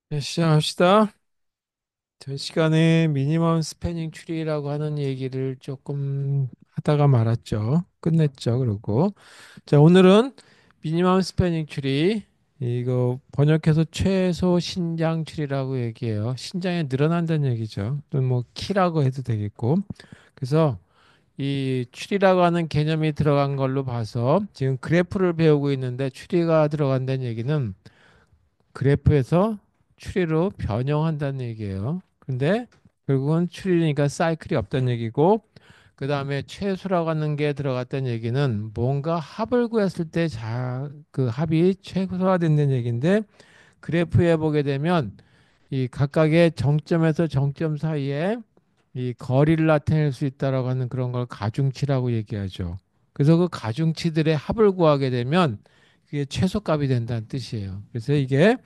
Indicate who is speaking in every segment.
Speaker 1: 네, 시작합시다. 전 시간에 미니멈 스패닝 트리라고 하는 얘기를 조금 하다가 말았죠. 끝냈죠. 그러고 자, 오늘은 미니멈 스패닝 트리 이거 번역해서 최소 신장 트리라고 얘기해요. 신장이 늘어난다는 얘기죠. 또 뭐 키라고 해도 되겠고. 그래서 이 추리라고 하는 개념이 들어간 걸로 봐서 지금 그래프를 배우고 있는데 추리가 들어간다는 얘기는 그래프에서 추리로 변형한다는 얘기예요. 근데 결국은 추리니까 사이클이 없다는 얘기고, 그 다음에 최소라고 하는 게 들어갔다는 얘기는 뭔가 합을 구했을 때 그 합이 최소화된다는 얘기인데, 그래프에 보게 되면 이 각각의 정점에서 정점 사이에 이 거리를 나타낼 수 있다라고 하는 그런 걸 가중치라고 얘기하죠. 그래서 그 가중치들의 합을 구하게 되면 그게 최소값이 된다는 뜻이에요. 그래서 이게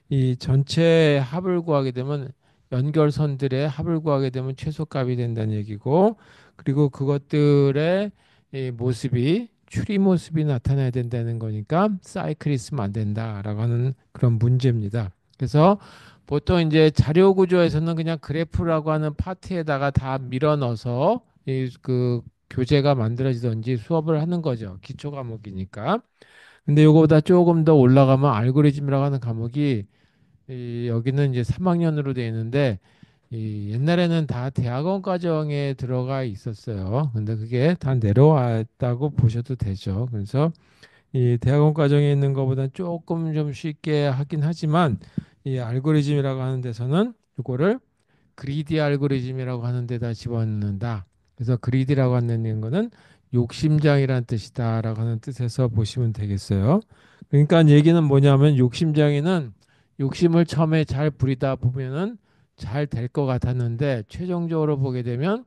Speaker 1: 이 전체 합을 구하게 되면 연결선들의 합을 구하게 되면 최소값이 된다는 얘기고, 그리고 그것들의 이 모습이 추리 모습이 나타나야 된다는 거니까 사이클이 있으면 안 된다라고 하는 그런 문제입니다. 그래서 보통 이제 자료 구조에서는 그냥 그래프라고 하는 파트에다가 다 밀어 넣어서 이 그 교재가 만들어지든지 수업을 하는 거죠. 기초 과목이니까. 근데 요거보다 조금 더 올라가면 알고리즘이라고 하는 과목이 여기는 이제 3학년으로 되어 있는데 이 옛날에는 다 대학원 과정에 들어가 있었어요. 근데 그게 다 내려왔다고 보셔도 되죠. 그래서 이 대학원 과정에 있는 것보다 조금 좀 쉽게 하긴 하지만 이 알고리즘이라고 하는 데서는 이거를 그리디 알고리즘이라고 하는 데다 집어넣는다. 그래서 그리디라고 하는 거는 욕심장이란 뜻이다라고 하는 뜻에서 보시면 되겠어요. 그러니까 얘기는 뭐냐면 욕심장이는 욕심을 처음에 잘 부리다 보면은 잘 될 것 같았는데 최종적으로 보게 되면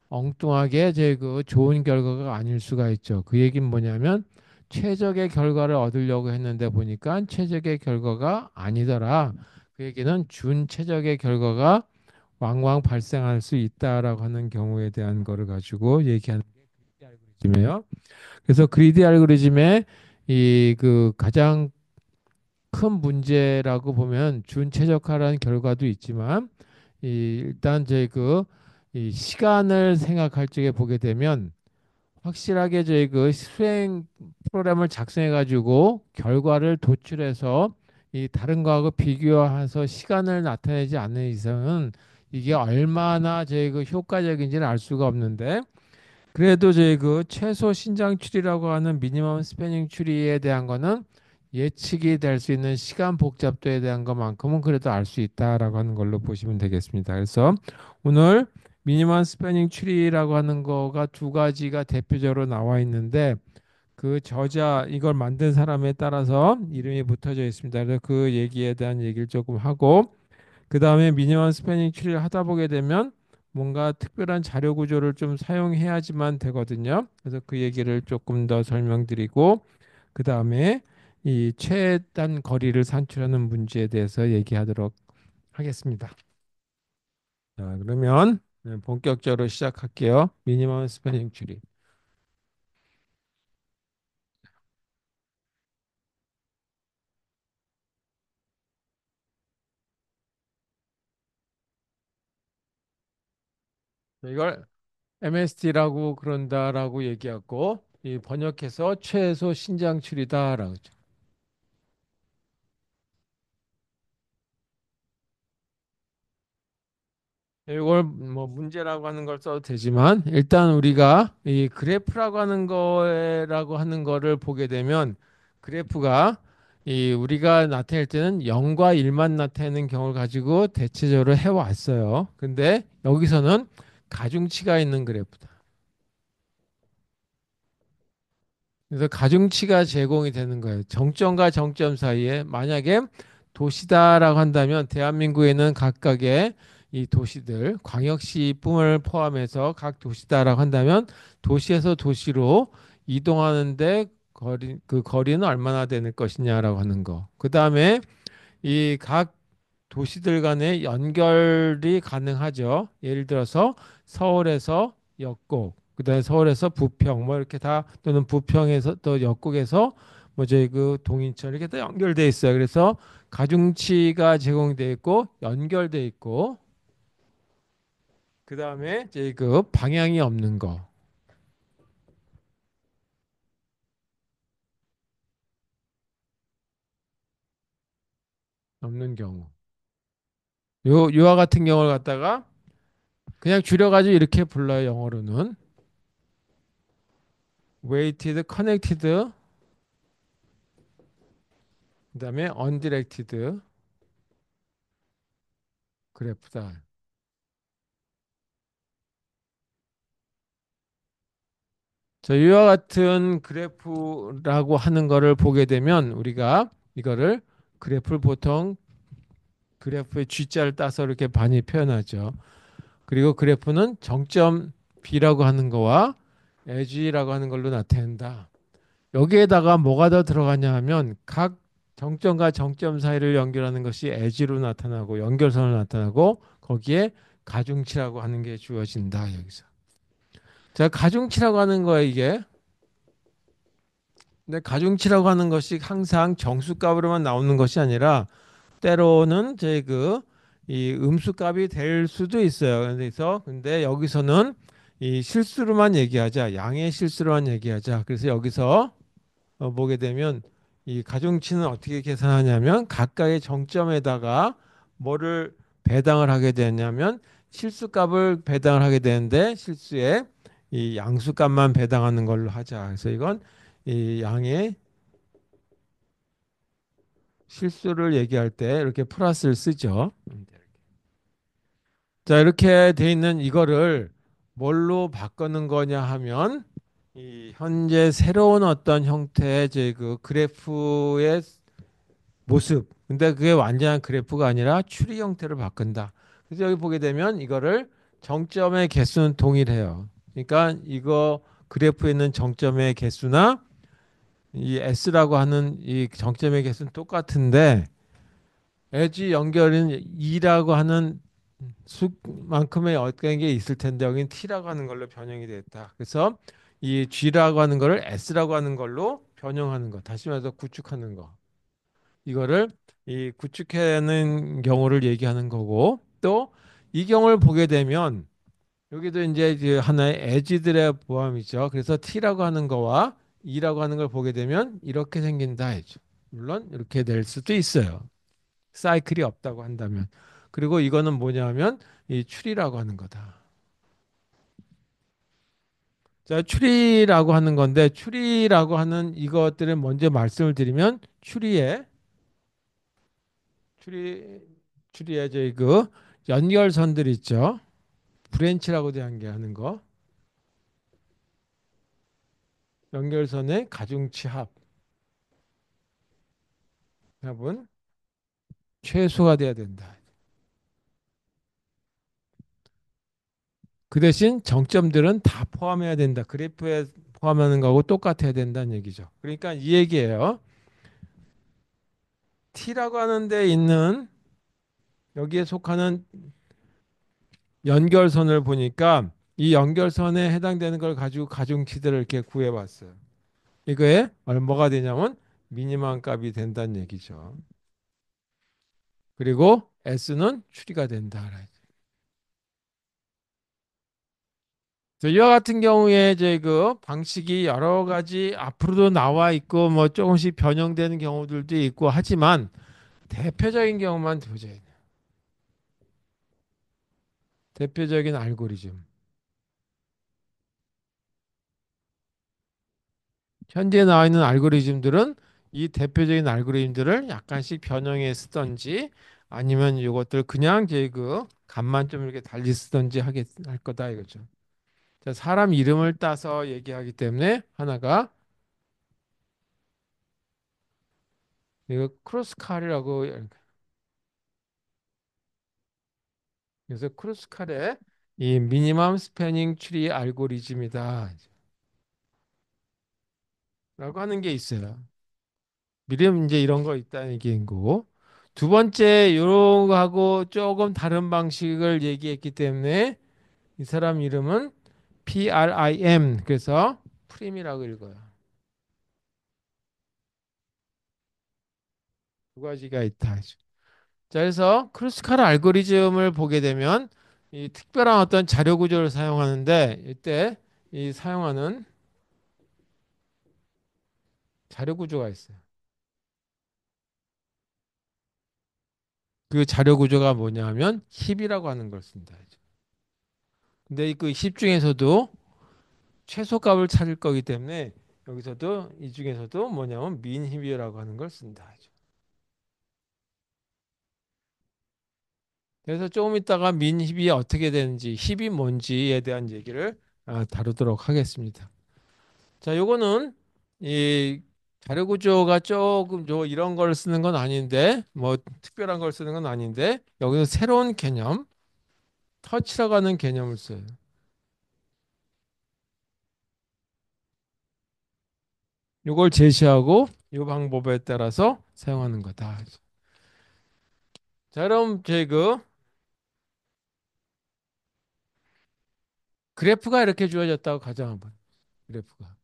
Speaker 1: 엉뚱하게 제 그 좋은 결과가 아닐 수가 있죠. 그 얘기는 뭐냐면 최적의 결과를 얻으려고 했는데 보니까 최적의 결과가 아니더라. 그 얘기는 준최적의 결과가 왕왕 발생할 수 있다라고 하는 경우에 대한 거를 가지고 얘기하는 게 그리디 알고리즘이에요. 그래서 그리디 알고리즘의 이 그 가장 큰 문제라고 보면 준최적화라는 결과도 있지만 일단 제 이 시간을 생각할 적에 보게 되면 확실하게 저희 그 수행 프로그램을 작성해 가지고 결과를 도출해서 이 다른 거하고 비교해서 시간을 나타내지 않는 이상은 이게 얼마나 저희 그 효과적인지는 알 수가 없는데, 그래도 저희 그 최소 신장 추리라고 하는 미니멈 스패닝 추리에 대한 거는 예측이 될 수 있는 시간 복잡도에 대한 것만큼은 그래도 알 수 있다라고 하는 걸로 보시면 되겠습니다. 그래서 오늘 미니멈 스패닝 추리라고 하는 거가 두 가지가 대표적으로 나와 있는데, 그 저자 이걸 만든 사람에 따라서 이름이 붙어져 있습니다. 그래서 그 얘기에 대한 얘기를 조금 하고, 그 다음에 미니멈 스패닝 추리를 하다 보게 되면 뭔가 특별한 자료 구조를 좀 사용해야지만 되거든요. 그래서 그 얘기를 조금 더 설명드리고, 그 다음에 이 최단 거리를 산출하는 문제에 대해서 얘기하도록 하겠습니다. 자, 그러면 본격적으로 시작할게요. 미니멈 스패닝 추리. 이걸 MST라고 그런다라고 얘기하고, 이 번역해서 최소 신장 추리다라고. 이걸 뭐 문제라고 하는 걸 써도 되지만 일단 우리가 이 그래프라고 하는 거라고 하는 거를 보게 되면 그래프가 이 우리가 나타낼 때는 0과 1만 나타내는 경우를 가지고 대체적으로 해왔어요. 근데 여기서는 가중치가 있는 그래프다. 그래서 가중치가 제공이 되는 거예요. 정점과 정점 사이에 만약에 도시다라고 한다면 대한민국에는 각각의 이 도시들, 광역시뿐을 포함해서 각 도시다라고 한다면 도시에서 도시로 이동하는데 그 거리는 얼마나 되는 것이냐라고 하는 거. 그 다음에 이 각 도시들 간의 연결이 가능하죠. 예를 들어서 서울에서 역곡, 그다음에 서울에서 부평, 뭐 이렇게 다 또는 부평에서 또 역곡에서 뭐 저희 그 동인천 이렇게 다 연결돼 있어요. 그래서 가중치가 제공돼 있고 연결돼 있고 그 다음에 저희 그 방향이 없는 거 없는 경우. 요와 같은 경우를 갖다가 그냥 줄여가지고 이렇게 불러요. 영어로는 weighted, connected, 그다음에 undirected 그래프다. 자, 이와 같은 그래프라고 하는 거를 보게 되면 우리가 이거를 그래프를 보통 그래프의 G자를 따서 이렇게 많이 표현하죠. 그리고 그래프는 정점 B라고 하는 거와 edge라고 하는 걸로 나타낸다. 여기에다가 뭐가 더 들어가냐 하면 각 정점과 정점 사이를 연결하는 것이 edge로 나타나고 연결선으로 나타나고 거기에 가중치라고 하는 게 주어진다 여기서. 자, 가중치라고 하는 거야 이게. 근데 가중치라고 하는 것이 항상 정수값으로만 나오는 것이 아니라 때로는 제 그 이 음수값이 될 수도 있어요. 그래서 근데 여기서는 이 실수로만 얘기하자. 양의 실수로만 얘기하자. 그래서 여기서 보게 되면 이 가중치는 어떻게 계산하냐면 각각의 정점에다가 뭐를 배당을 하게 되냐면 실수값을 배당을 하게 되는데 실수에 이 양수값만 배당하는 걸로 하자. 그래서 이건 이 양의 실수를 얘기할 때 이렇게 플러스를 쓰죠. 자, 이렇게 돼 있는 이거를 뭘로 바꾸는 거냐 하면 이 현재 새로운 어떤 형태의 제 그 그래프의 모습. 근데 그게 완전한 그래프가 아니라 추리 형태를 바꾼다. 그래서 여기 보게 되면 이거를 정점의 개수는 동일해요. 그러니까 이거 그래프에 있는 정점의 개수나 이 S라고 하는 이 정점의 개수는 똑같은데 엣지 연결은 2라고 하는 수만큼의 어떤 게 있을 텐데 여기는 T라고 하는 걸로 변형이 됐다. 그래서 이 G라고 하는 거를 S라고 하는 걸로 변형하는 거. 다시 말해서 구축하는 거. 이거를 이 구축하는 경우를 얘기하는 거고 또 이 경우를 보게 되면 여기도 이제 그 하나의 에지들의 포함이죠. 그래서 T라고 하는 거와 E라고 하는 걸 보게 되면 이렇게 생긴다 했죠. 물론 이렇게 될 수도 있어요. 사이클이 없다고 한다면. 그리고 이거는 뭐냐면 이 추리라고 하는 거다. 자, 추리라고 하는 건데 추리라고 하는 이것들을 먼저 말씀을 드리면 추리 추리의 저희 그 연결선들 있죠. 브랜치라고 대한 게 하는 거. 연결선의 가중치 합은 최소가 돼야 된다. 그 대신 정점들은 다 포함해야 된다. 그래프에 포함하는 거하고 똑같아야 된다는 얘기죠. 그러니까 이 얘기예요. T라고 하는 데 있는 여기에 속하는 연결선을 보니까 이 연결선에 해당되는 걸 가지고 가중치들을 이렇게 구해봤어요. 이거에 뭐가 되냐면 미니멈 값이 된다는 얘기죠. 그리고 S는 추리가 된다. 이와 같은 경우에 이제 그 방식이 여러 가지 앞으로도 나와 있고 뭐 조금씩 변형되는 경우들도 있고 하지만 대표적인 경우만 보자. 대표적인 알고리즘. 현재 나와 있는 알고리즘들은 이 대표적인 알고리즘들을 약간씩 변형해 쓰던지 아니면 이것들 그냥 이제 그 값만 좀 이렇게 달리 쓰던지 하게 할 거다 이거죠. 자, 사람 이름을 따서 얘기하기 때문에 하나가 이거 크로스칼이라고 그래서 크루스칼의 이 미니멈 스패닝 트리 알고리즘이다 라고 하는 게 있어요. 미래는 이제 이런 거 있다는 얘기인 거고 두 번째 요런 거하고 조금 다른 방식을 얘기했기 때문에 이 사람 이름은 PRIM 그래서 프림이라고 읽어요. 두 가지가 있다. 자, 그래서 크루스칼 알고리즘을 보게 되면 이 특별한 어떤 자료 구조를 사용하는데 이때 이 사용하는 자료 구조가 있어요. 그 자료 구조가 뭐냐면 힙이라고 하는 걸 씁니다. 근데 그 힙 중에서도 최소값을 찾을 거기 때문에 여기서도 이 중에서도 뭐냐면 민 힙이라고 하는 걸 쓴다. 그래서 조금 있다가 민 힙이 어떻게 되는지 힙이 뭔지에 대한 얘기를 다루도록 하겠습니다. 자, 요거는 이 자료 구조가 조금 이런 걸 쓰는 건 아닌데 뭐 특별한 걸 쓰는 건 아닌데 여기서 새로운 개념 터치라고 하는 개념을 써요. 요걸 제시하고 이 방법에 따라서 사용하는 거다. 자, 그럼 제 그 그래프가 이렇게 주어졌다고 가정 한번. 그래프가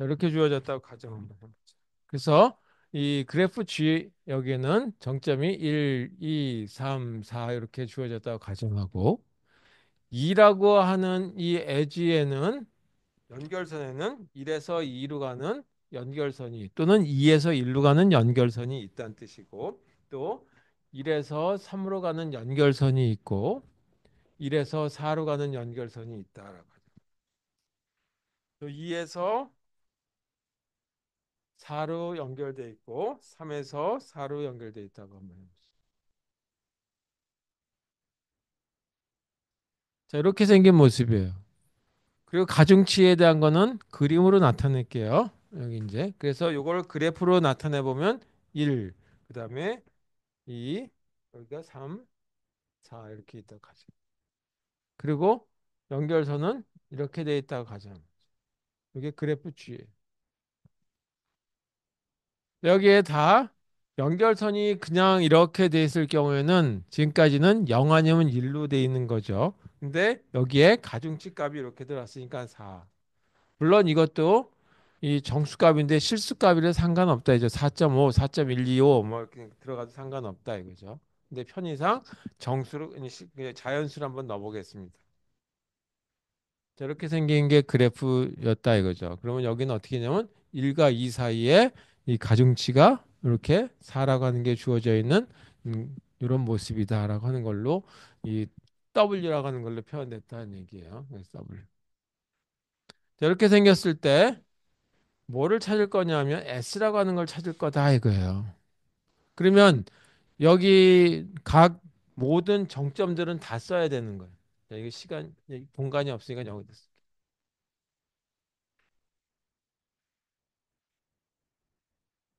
Speaker 1: 이렇게 주어졌다고 가정 한번 해보자. 그래서 이 그래프 G 여기는 정점이 1, 2, 3, 4 이렇게 주어졌다고 가정하고 2라고 하는 이 에지에는 연결선에는 1에서 2로 가는 연결선이 또는 2에서 1로 가는 연결선이 있다는 뜻이고 또 1에서 3으로 가는 연결선이 있고 1에서 4로 가는 연결선이 있다라고 하죠. 또 2에서 4로 연결돼 있고 3에서 4로 연결돼 있다고 한번 해보죠. 자, 이렇게 생긴 모습이에요. 그리고 가중치에 대한 거는 그림으로 나타낼게요. 여기 이제 그래서 이걸 그래프로 나타내 보면 1, 그다음에 2, 여기가 3, 4 이렇게 있다고 가죠. 그리고 연결선은 이렇게 돼 있다고 가죠. 이게 그래프 G예요. 여기에 다 연결선이 그냥 이렇게 돼 있을 경우에는 지금까지는 0 아니면 1로 돼 있는 거죠. 근데 여기에 가중치 값이 이렇게 들어왔으니까 4. 물론 이것도 이 정수값인데 실수값이라 상관없다 이죠. 4.5, 4.125 뭐 이렇게 들어가도 상관없다 이거죠. 근데 편의상 정수로 자연수로 한번 넣어보겠습니다. 저렇게 생긴 게 그래프였다 이거죠. 그러면 여기는 어떻게 되냐면 1과 2 사이에 이 가중치가 이렇게 4라고 하는 게 주어져 있는 이런 모습이다라고 하는 걸로 이 W라고 하는 걸로 표현됐다는 얘기예요. 그래서 W. 자, 이렇게 생겼을 때 뭐를 찾을 거냐면 S라고 하는 걸 찾을 거다 이거예요. 그러면 여기 각 모든 정점들은 다 써야 되는 거예요. 자, 이게 공간이 없으니까 여기다 쓸게요.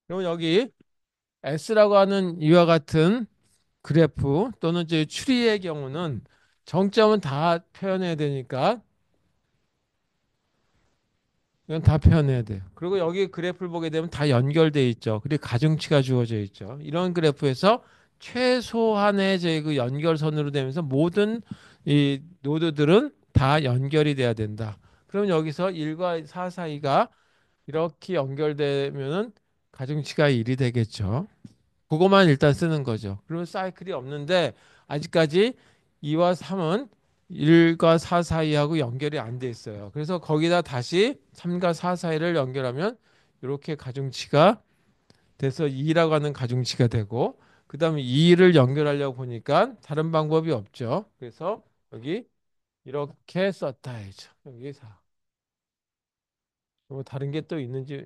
Speaker 1: 그러면 여기 S라고 하는 이와 같은 그래프 또는 이제 추리의 경우는 정점은 다 표현해야 되니까 이건 다 표현해야 돼요. 그리고 여기 그래프를 보게 되면 다 연결돼 있죠. 그리고 가중치가 주어져 있죠. 이런 그래프에서 최소한의 제 그 연결선으로 되면서 모든 이 노드들은 다 연결이 돼야 된다. 그럼 여기서 1과 4 사이가 이렇게 연결되면은 가중치가 1이 되겠죠. 그거만 일단 쓰는 거죠. 그러면 사이클이 없는데 아직까지 2와 3은 1과 4 사이하고 연결이 안 돼 있어요. 그래서 거기다 다시 3과 4 사이를 연결하면 이렇게 가중치가 돼서 2라고 하는 가중치가 되고 그다음에 2를 연결하려고 보니까 다른 방법이 없죠. 그래서 여기 이렇게 썼다 해죠. 여기 4. 뭐 다른 게 또 있는지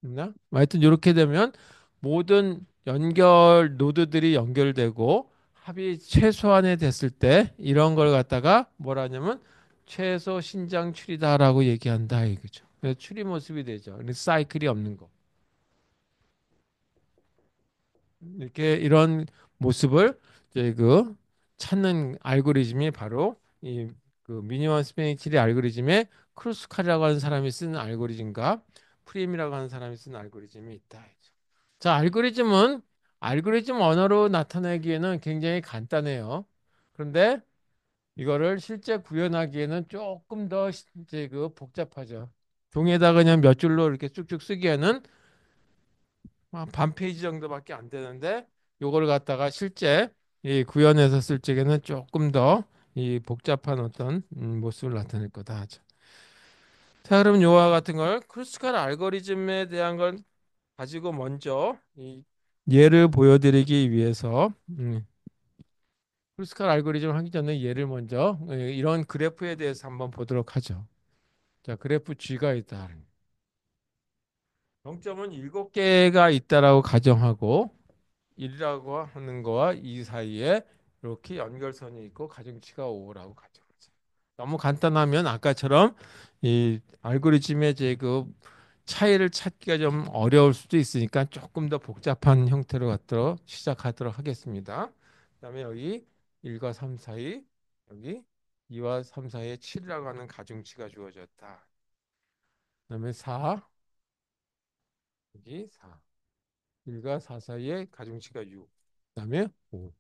Speaker 1: 있나? 하여튼 이렇게 되면 모든 연결 노드들이 연결되고 합이 최소한에 됐을 때 이런 걸 갖다가 뭐라냐면 최소 신장 추리다라고 얘기한다 이거죠. 그래서 추리 모습이 되죠. 그래서 사이클이 없는 거. 이렇게 이런 모습을 이제 그 찾는 알고리즘이 바로 이 그 미니멈 스패닝 트리 알고리즘의 크루스칼이라고 하는 사람이 쓰는 알고리즘과 프림이라고 하는 사람이 쓰는 알고리즘이 있다. 자, 알고리즘 언어로 나타내기에는 굉장히 간단해요. 그런데 이거를 실제 구현하기에는 조금 더 이제 그 복잡하죠. 종이에다 그냥 몇 줄로 이렇게 쭉쭉 쓰기에는 반 페이지 정도밖에 안 되는데 요걸 갖다가 실제 이 구현해서 쓸 적에는 조금 더 이 복잡한 어떤 모습을 나타낼 거다 하죠. 자, 그럼 요와 같은 걸 크루스칼 알고리즘에 대한 걸 가지고 먼저 이 예를 보여드리기 위해서 크루스칼 알고리즘 하기 전에 예를 먼저 이런 그래프에 대해서 한번 보도록 하죠. 자, 그래프 G가 있다. 정점은 7개가 있다라고 가정하고 1이라고 하는 거와 이 사이에 이렇게 연결선이 있고 가중치가 5라고 가정하죠. 너무 간단하면 아까처럼 이 알고리즘의 제그 차이를 찾기가 좀 어려울 수도 있으니까 조금 더 복잡한 형태로 갖도록 시작하도록 하겠습니다. 그다음에 여기 1과 3 사이, 여기 2와 3 사이에 7이라고 하는 가중치가 주어졌다. 그다음에 4, 여기 4. 1과 4 사이에 가중치가 6. 그다음에 5.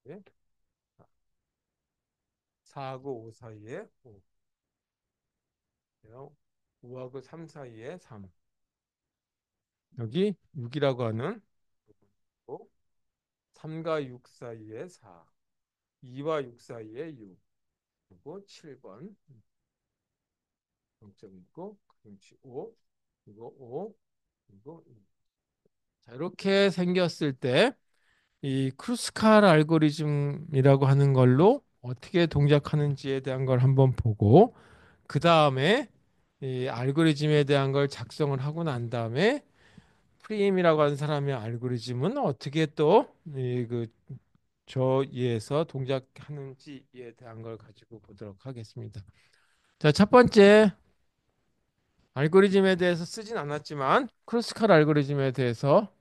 Speaker 1: 네? 4하고 5 사이에 5. 5하고 3 사이에 3. 여기 6이라고 하는 부분이고 3과 6 사이에 4. 2와 6 사이에 6. 그리고 7번 0점 있고 가중치 5. 그리고 5. 그리고 2. 자, 이렇게 생겼을 때 이 크루스칼 알고리즘이라고 하는 걸로 어떻게 동작하는지에 대한 걸 한번 보고 그 다음에 이 알고리즘에 대한 걸 작성을 하고 난 다음에 프림이라고 하는 사람의 알고리즘은 어떻게 또그 저위에서 동작하는지에 대한 걸 가지고 보도록 하겠습니다. 자, 첫 번째 알고리즘에 대해서 쓰진 않았지만 크루스칼 알고리즘에 대해서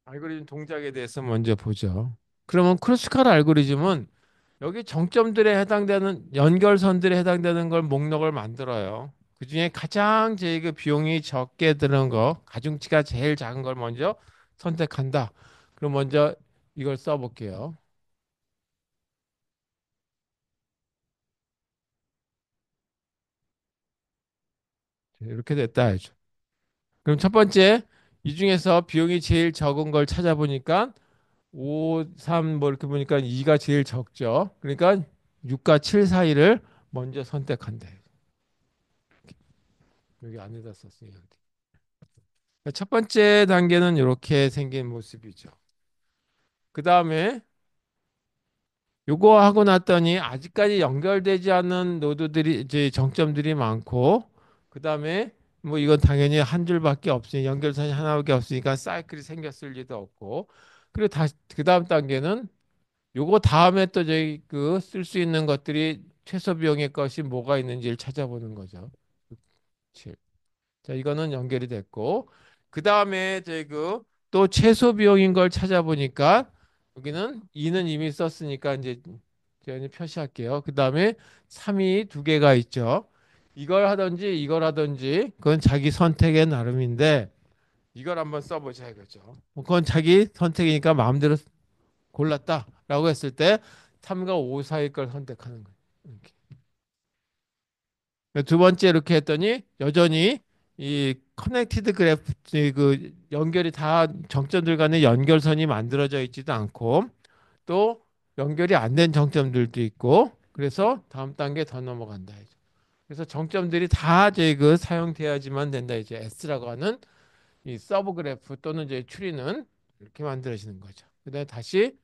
Speaker 1: 알고리즘 동작에 대해서 먼저 보죠. 그러면 크루스칼 알고리즘은 여기 정점들에 해당되는 연결선들에 해당되는 걸 목록을 만들어요. 그중에 가장 제그 비용이 적게 드는 거, 가중치가 제일 작은 걸 먼저 선택한다. 그럼 먼저 이걸 써볼게요. 이렇게 됐다 해죠. 그럼 첫 번째 이 중에서 비용이 제일 적은 걸 찾아보니까 5, 3 뭐 이렇게 보니까 2가 제일 적죠. 그러니까 6과 7 사이를 먼저 선택한대. 여기 안에다 썼어요. 첫 번째 단계는 이렇게 생긴 모습이죠. 그 다음에 요거 하고 났더니 아직까지 연결되지 않은 노드들이 이제 정점들이 많고 그 다음에 뭐 이건 당연히 한 줄밖에 없으니 연결선이 하나밖에 없으니까 사이클이 생겼을 리도 없고 그리고 다시 그 다음 단계는 요거 다음에 또 저희 그 쓸 수 있는 것들이 최소 비용의 것이 뭐가 있는지를 찾아보는 거죠. 7. 자, 이거는 연결이 됐고 그 다음에 저희 그또 최소 비용인 걸 찾아보니까 여기는 2는 이미 썼으니까 이제 제가 이제 표시할게요. 그 다음에 3이 두 개가 있죠. 이걸 하든지 이걸 하든지 그건 자기 선택의 나름인데 이걸 한번 써보자 이거죠. 뭐 그건 자기 선택이니까 마음대로 골랐다라고 했을 때 3과 5 사이 걸 선택하는 거예요. 이렇게. 두 번째 이렇게 했더니 여전히 이 커넥티드 그래프 그 연결이 다 정점들 간에 연결선이 만들어져 있지도 않고 또 연결이 안 된 정점들도 있고 그래서 다음 단계 더 넘어간다 이제. 그래서 정점들이 다 이제 그 사용돼야지만 된다 이제 S라고 하는 이 서브 그래프 또는 이제 추리는 이렇게 만들어지는 거죠. 그다음에 다시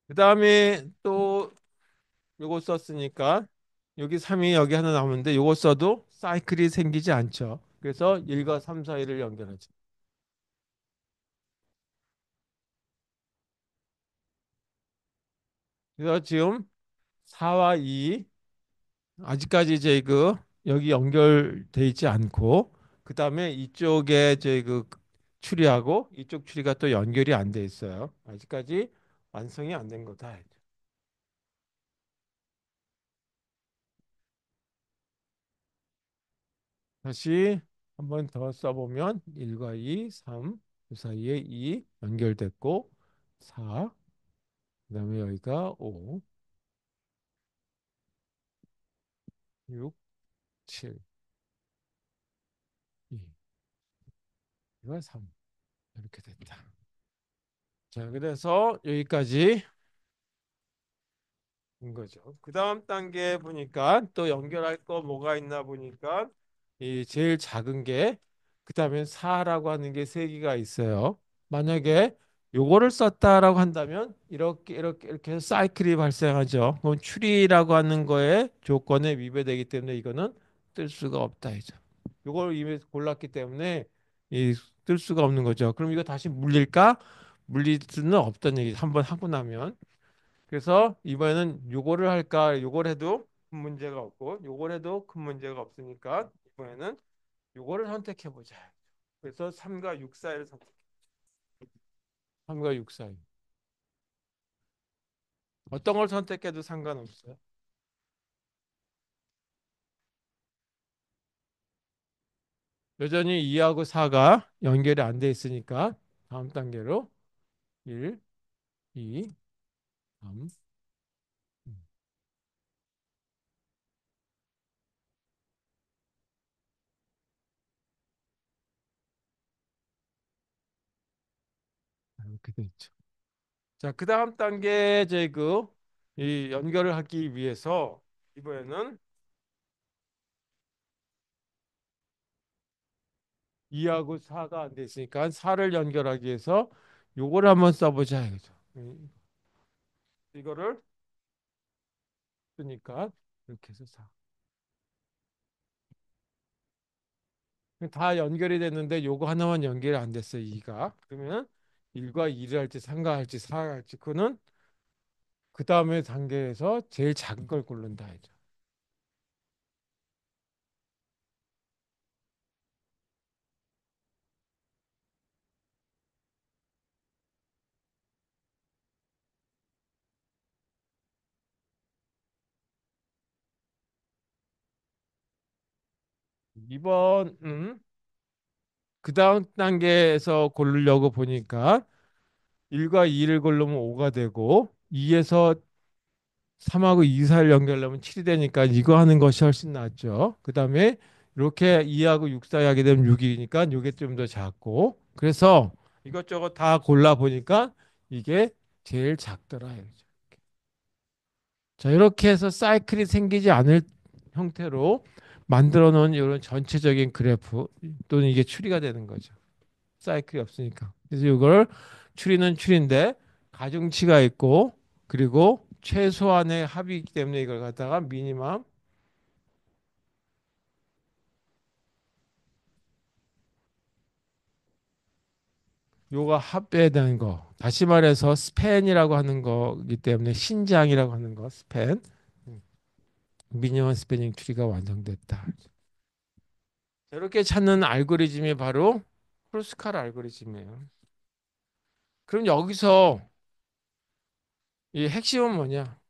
Speaker 1: 그다음에 또 요거 썼으니까 여기 3이 여기 하나 남았는데 요거 써도 사이클이 생기지 않죠. 그래서 1과 3 사이를 연결하죠. 그래서 지금 4와 2 아직까지 이제 그 여기 연결돼 있지 않고 그다음에 이쪽에 이제 그 추리하고 이쪽 추리가 또 연결이 안 돼 있어요. 아직까지 완성이 안 된 거다. 다시 한 번 더 써보면 1과 2, 3, 그 사이에 2 연결됐고 4, 그다음에 여기가 5, 6, 7, 2, 이거 3 이렇게 됐다. 자, 그래서 여기까지 인 거죠. 그 다음 단계 보니까 또 연결할 거 뭐가 있나 보니까 이 제일 작은 게 그다음에 4라고 하는 게 세 개가 있어요. 만약에 요거를 썼다라고 한다면 이렇게 해서 사이클이 발생하죠. 그럼 추리라고 하는 거에 조건에 위배되기 때문에 이거는 뜰 수가 없다 이죠. 요걸 이미 골랐기 때문에 이 뜰 수가 없는 거죠. 그럼 이거 다시 물릴까? 물릴 수는 없다는 얘기 한번 하고 나면. 그래서 이번에는 요거를 할까? 요걸 해도 큰 문제가 없고 요걸 해도 큰 문제가 없으니까 이번에는 요거를 선택해 보자. 그래서 3과 6 사이를 선택. 3과 6 사이. 어떤 걸 선택해도 상관없어요. 여전히 2하고 4가 연결이 안 돼 있으니까 다음 단계로 1, 2, 3. 이렇게 돼 있죠. 자, 그 다음 단계 이 연결을 하기 위해서 이번에는 2하고 4가 안 돼 있으니까 4를 연결하기 위해서 요거를 한번 써보자 이거죠. 이거를 쓰니까 이렇게 해서 4. 다 연결이 됐는데 요거 하나만 연결이 안 됐어요. 2가. 그러면 1과 2를 할지 3가 할지 4가 할지 그거는 그 다음에 단계에서 제일 작은 걸 고른다 이죠. 이번 그 다음 단계에서 고르려고 보니까 1과 2를 고르면 5가 되고 2에서 3하고 2, 4를 연결하면 7이 되니까 이거 하는 것이 훨씬 낫죠. 그다음에 이렇게 2하고 6 사이 하게 되면 6이니까 이게 좀 더 작고 그래서 이것저것 다 골라 보니까 이게 제일 작더라 이거죠. 자, 이렇게 해서 사이클이 생기지 않을 형태로 만들어 놓은 이런 전체적인 그래프 또는 이게 추리가 되는 거죠. 사이클이 없으니까. 그래서 이걸 추리는 추리인데 가중치가 있고 그리고 최소한의 합이기 때문에 이걸 갖다가 미니멈 요가 합해야 되는 거. 다시 말해서 스팬이라고 하는 거기 때문에 신장이라고 하는 거 스팬. 미니멈 스패닝 트리가 완성됐다. 이렇게 찾는 알고리즘이 바로 크로스칼 알고리즘이에요. 그럼 여기서 이 핵심은 뭐냐?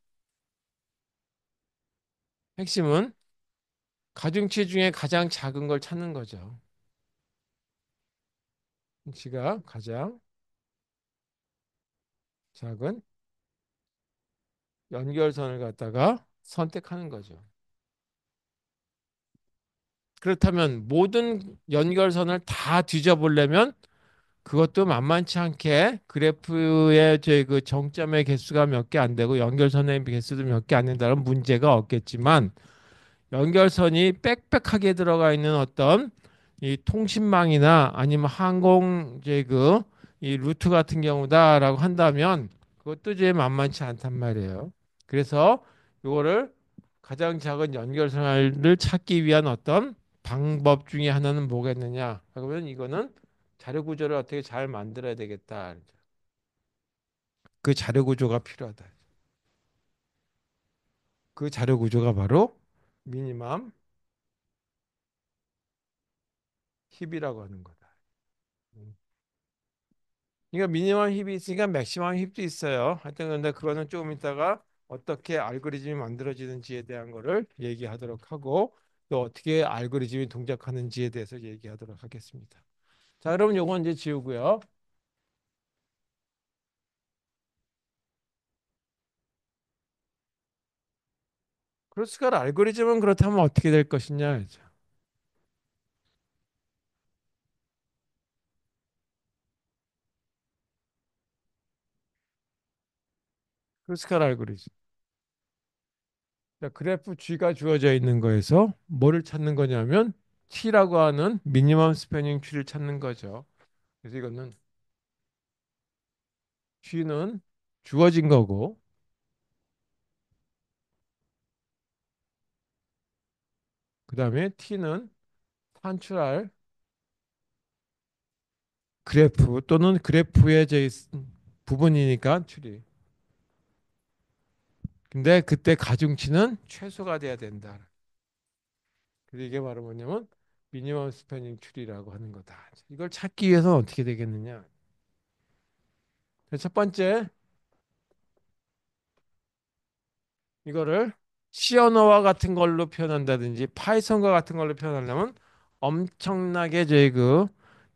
Speaker 1: 핵심은 가중치 중에 가장 작은 걸 찾는 거죠. 가중치가 가장 작은 연결선을 갖다가 선택하는 거죠. 그렇다면 모든 연결선을 다 뒤져보려면 그것도 만만치 않게 그래프의 그 정점의 개수가 몇 개 안 되고 연결선의 개수도 몇 개 안 된다는 문제가 없겠지만 연결선이 빽빽하게 들어가 있는 어떤 이 통신망이나 아니면 항공 이 루트 같은 경우다라고 한다면 그것도 이제 만만치 않단 말이에요. 그래서 이거를 가장 작은 연결선을 찾기 위한 어떤 방법 중에 하나는 뭐겠느냐? 그러면 이거는 자료 구조를 어떻게 잘 만들어야 되겠다. 그 자료 구조가 필요하다. 그 자료 구조가 바로 미니멈 힙이라고 하는 거다. 그러니까 미니멈 힙이 있으니까 맥시멈 힙도 있어요. 하여튼 근데 그거는 조금 이따가 어떻게 알고리즘이 만들어지는지에 대한 거를 얘기하도록 하고 또 어떻게 알고리즘이 동작하는지에 대해서 얘기하도록 하겠습니다. 자, 그럼 요건 이제 지우고요. 크로스갈 알고리즘은 그렇다면 어떻게 될 것이냐. 크로스갈 알고리즘. 자, 그래프 G가 주어져 있는 거에서 뭐를 찾는 거냐면 T라고 하는 미니멈 스패닝 트리를 찾는 거죠. 그래서 이거는 G는 주어진 거고 그 다음에 T는 산출할 그래프 또는 그래프의 부분이니까 추리. 근데 그때 가중치는 최소가 돼야 된다. 그래서 이게 바로 뭐냐면 미니멈 스패닝 추리라고 하는 거다. 이걸 찾기 위해서는 어떻게 되겠느냐? 첫 번째 이거를 C 언어와 같은 걸로 표현한다든지 파이썬과 같은 걸로 표현하려면 엄청나게 저그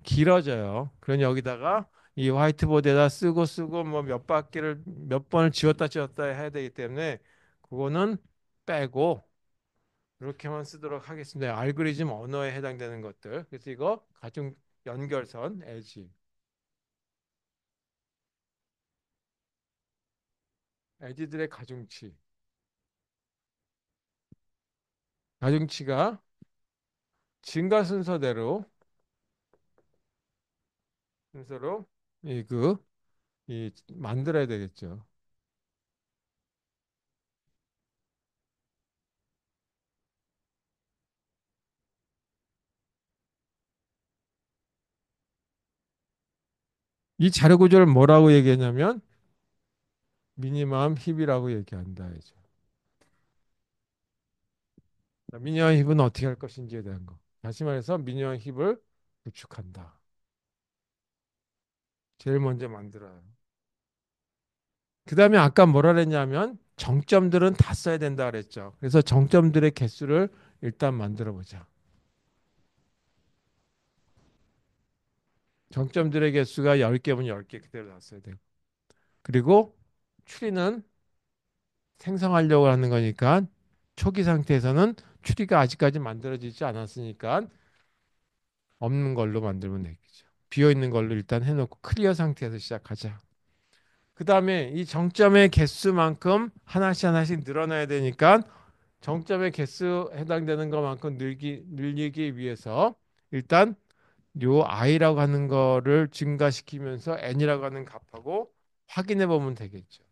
Speaker 1: 길어져요. 그러니 여기다가 이 화이트보드에다 쓰고 뭐 몇 바퀴를 몇 번을 지웠다 해야 되기 때문에 그거는 빼고 이렇게만 쓰도록 하겠습니다. 알고리즘 언어에 해당되는 것들. 그래서 이거 가중 연결선 에지들의 가중치가 증가 순서로 이 만들어야 되겠죠. 이 자료 구조를 뭐라고 얘기했냐면 미니멈 힙이라고 얘기한다 이죠. 미니멈 힙은 어떻게 할 것인지에 대한 거. 다시 말해서 미니멈 힙을 구축한다. 제일 먼저 만들어요. 그 다음에 아까 뭐라 그랬냐면 정점들은 다 써야 된다 그랬죠. 그래서 정점들의 개수를 일단 만들어 보자. 정점들의 개수가 10개면 10개 그대로 놨어야 되고. 그리고 추리는 생성하려고 하는 거니까 초기 상태에서는 추리가 아직까지 만들어지지 않았으니까 없는 걸로 만들면 되겠죠. 비어 있는 걸로 일단 해놓고 클리어 상태에서 시작하자. 그 다음에 이 정점의 개수만큼 하나씩 늘어나야 되니까 정점의 개수 해당되는 것만큼 늘리기 위해서 일단 요 i라고 하는 거를 증가시키면서 n이라고 하는 값하고 확인해 보면 되겠죠.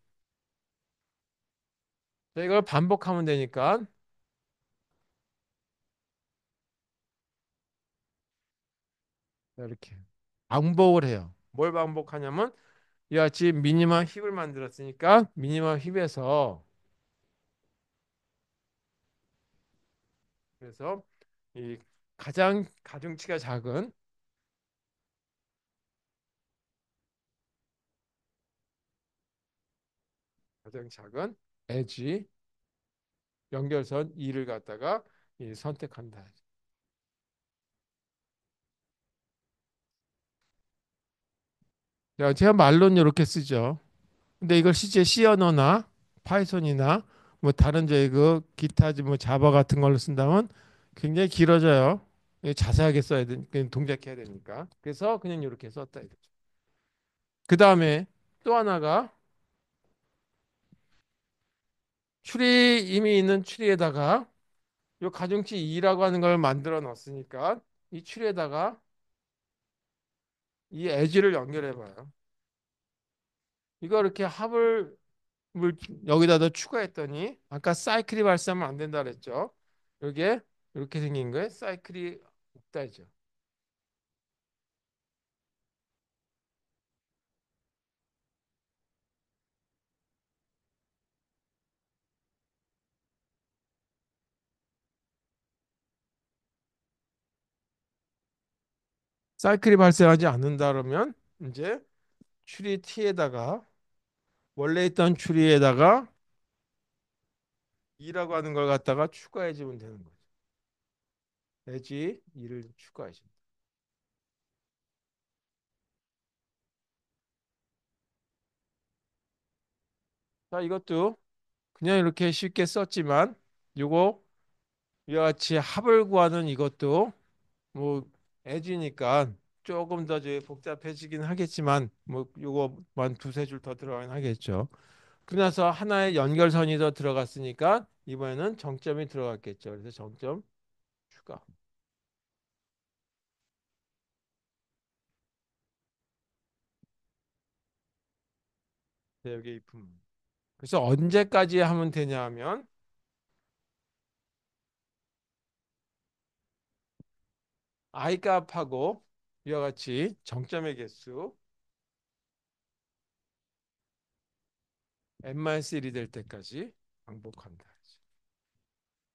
Speaker 1: 자, 이걸 반복하면 되니까 이렇게 반복을 해요. 뭘 반복하냐면 이와 같이 미니멈 힙을 만들었으니까 미니멈 힙에서 그래서 이 가장 가중치가 가장 작은 엣지 연결선 2를 갖다가 선택한다. 자, 제가 말로는 이렇게 쓰죠. 근데 이걸 실제 C 언어나 파이썬이나 뭐 다른 저희 그 기타 뭐 자바 같은 걸로 쓴다면 굉장히 길어져요. 이게 자세하게 써야 돼, 동작해야 되니까. 그래서 그냥 이렇게 썼다 이거죠. 그 다음에 또 하나가 이미 있는 추리에다가 요 가중치 2라고 하는 걸 만들어 놨으니까 이 추리에다가 이 에지를 연결해 봐요. 이거 이렇게 합을 여기다 더 추가했더니 아까 사이클이 발생하면 안 된다 그랬죠. 이게 이렇게 생긴 거에 사이클이 없다죠. 사이클이 발생하지 않는다 그러면 이제 추리 t에다가 원래 있던 추리에다가 2라고 하는 걸 갖다가 추가해 주면 되는 거죠. 내지 2를 추가해 줍니다. 자, 이것도 그냥 이렇게 쉽게 썼지만 요거 이와 같이 합을 구하는 이것도 뭐 애지니까 조금 더 이제 복잡해지긴 하겠지만 뭐 요거만 두세 줄 더 들어가긴 하겠죠. 그러나서 하나의 연결선이 더 들어갔으니까 이번에는 정점이 들어갔겠죠. 그래서 정점 추가. 여기 입품. 그래서 언제까지 하면 되냐 하면 i 값하고 이와 같이 정점의 개수 n-1이 될 때까지 반복한다.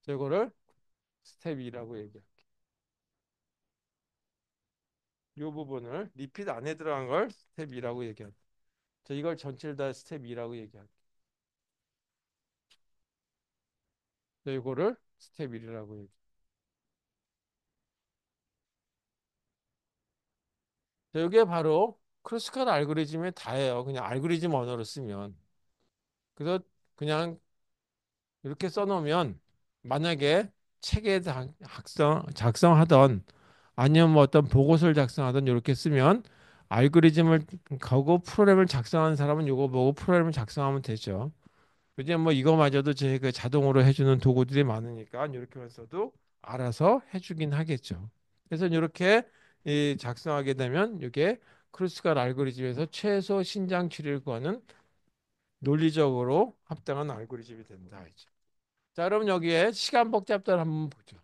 Speaker 1: 이거를 스텝 2라고 얘기합니다. 이 부분을 리피드 안에 들어간 걸 스텝 2라고 얘기합니다. 자, 이걸 전체를 다 스텝 2라고 얘기합니다. 자, 이거를 스텝 1이라고 얘기합니다. 자, 이게 바로 크로스컷 알고리즘의 다예요. 그냥 알고리즘 언어로 쓰면. 그래서 그냥 이렇게 써놓으면 만약에 책에 작성하던 아니면 뭐 어떤 보고서를 작성하던 이렇게 쓰면 알고리즘을 가고 프로그램을 작성하는 사람은 이거 보고 프로그램을 작성하면 되죠. 요즘 뭐 이거마저도 제 그 자동으로 해주는 도구들이 많으니까 이렇게만 써도 알아서 해주긴 하겠죠. 그래서 이렇게 이 작성하게 되면 이게 크루스갈 알고리즘에서 최소 신장 추리를 구하는 논리적으로 합당한 알고리즘이 된다. 이제. 자, 그럼 여기에 시간 복잡도를 한번 보죠.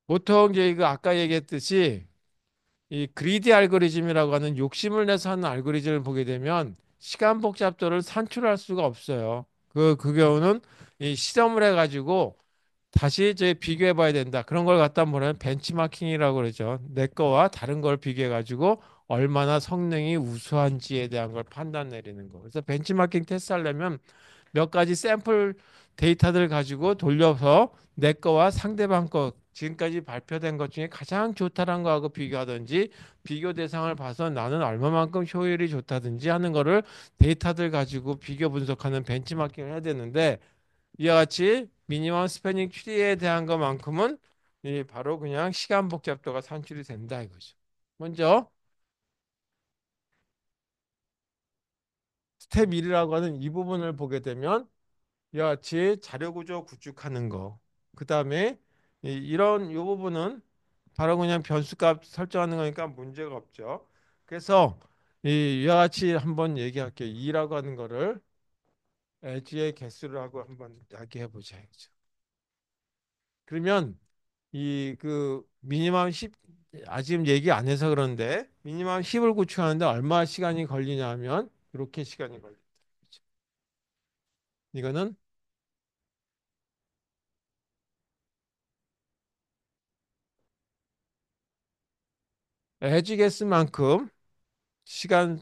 Speaker 1: 보통 이제 그 아까 얘기했듯이 이 그리디 알고리즘이라고 하는 욕심을 내서 하는 알고리즘을 보게 되면 시간 복잡도를 산출할 수가 없어요. 그 경우는 이 실험을 해가지고 다시 이제 비교해 봐야 된다. 그런 걸 갖다 뭐냐면 벤치마킹이라고 그러죠. 내 거와 다른 걸 비교해 가지고 얼마나 성능이 우수한지에 대한 걸 판단 내리는 거. 그래서 벤치마킹 테스트 하려면 몇 가지 샘플 데이터들 가지고 돌려서 내 거와 상대방 거 지금까지 발표된 것 중에 가장 좋다는 거하고 비교하든지 비교 대상을 봐서 나는 얼마만큼 효율이 좋다든지 하는 거를 데이터들 가지고 비교 분석하는 벤치마킹을 해야 되는데 이와 같이 미니멈 스패닝 트리에 대한 것만큼은 이 바로 그냥 시간 복잡도가 산출이 된다 이거죠. 먼저 스텝 1이라고 하는 이 부분을 보게 되면 이와 같이 자료 구조 구축하는 거. 그다음에 이런 이 부분은 바로 그냥 변수값 설정하는 거니까 문제가 없죠. 그래서 이와 같이 한번 얘기할게요. 2라고 하는 거를 엣지의 개수를 하고 한번 이야기해 보자. 그러면 이 그 미니멈 10 지금 얘기 안 해서 그런데 미니멈 10을 구축하는데 얼마 시간이 걸리냐면 이렇게 시간이 걸립니다. 이거는 에지 개수만큼 시간이